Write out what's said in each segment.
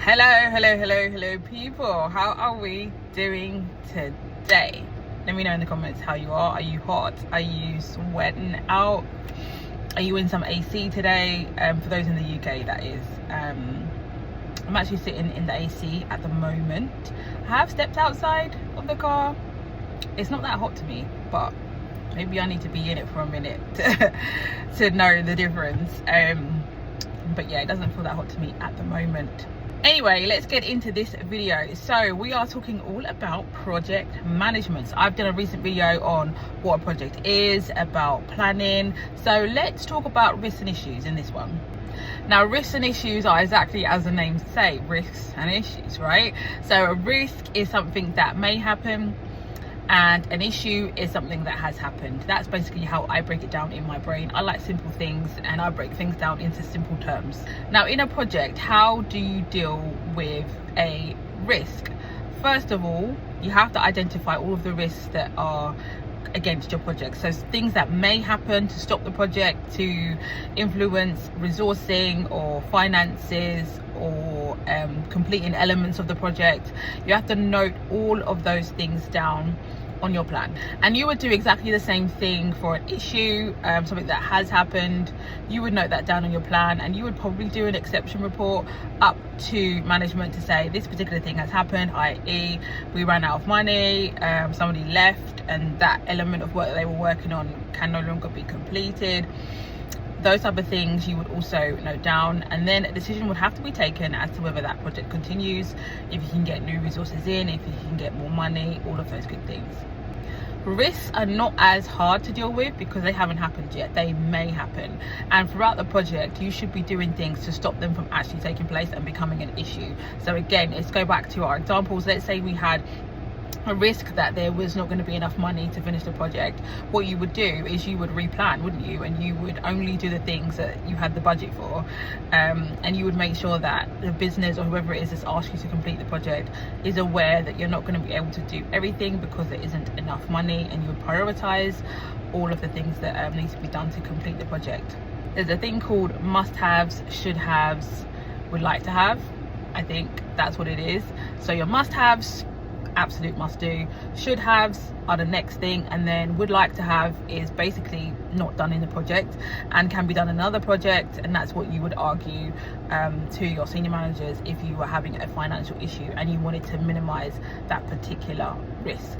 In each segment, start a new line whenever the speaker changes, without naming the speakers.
Hello people, how are we doing today? Let me know in the comments how you are. Are you hot? Are you sweating out? Are you in some AC today? For those in the UK, that is. I'm actually sitting in the AC at the moment. I have stepped outside of the car. It's not that hot to me, but maybe I need to be in it for a minute to know the difference. But yeah, it doesn't feel that hot to me at the moment. Anyway, let's get into this video. So we are talking all about project management. So I've done a recent video on what a project is, about planning. So let's talk about risks and issues in this one. Now, risks and issues are exactly as the name say, risks and issues, right? So a risk is something that may happen, and an issue is something that has happened. That's basically how I break it down in my brain. I like simple things and I break things down into simple terms. Now, in a project, how do you deal with a risk? First of all, you have to identify all of the risks that are against your project. So things that may happen to stop the project, to influence resourcing or finances or completing elements of the project. You have to note all of those things down on your plan, and you would do exactly the same thing for an issue, something that has happened. You would note that down on your plan, and you would probably do an exception report up to management to say this particular thing has happened, i.e. we ran out of money, somebody left, and that element of work that they were working on can no longer be completed. Those type of things you would also note down, and then a decision would have to be taken as to whether that project continues, if you can get new resources in, if you can get more money, all of those good things. Risks are not as hard to deal with because they haven't happened yet. They may happen, and throughout the project you should be doing things to stop them from actually taking place and becoming an issue. So again, let's go back to our examples. Let's say we had a risk that there was not going to be enough money to finish the project. What you would do is you would replan, wouldn't you? And you would only do the things that you had the budget for, and you would make sure that the business or whoever it is that's asked you to complete the project is aware that you're not going to be able to do everything because there isn't enough money, and you would prioritize all of the things that need to be done to complete the project. There's a thing called must-haves, should-haves, would like to have. I think that's what it is. So your must-haves, absolute must do. Should haves are the next thing, and then would like to have is basically not done in the project and can be done in another project, and that's what you would argue to your senior managers if you were having a financial issue and you wanted to minimize that particular risk.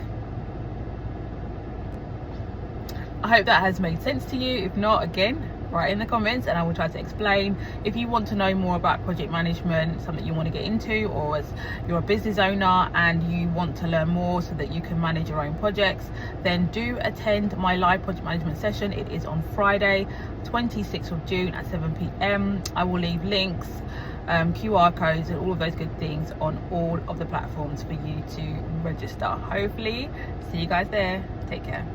I hope that has made sense to you. If not, again, write in the comments and I will try to explain. If you want to know more about project management, something you want to get into, or as you're a business owner and you want to learn more so that you can manage your own projects, then do attend my live project management session. It is on Friday 26th of June at 7 p.m. I will leave links, QR codes and all of those good things on all of the platforms for you to register. Hopefully see you guys there. Take care.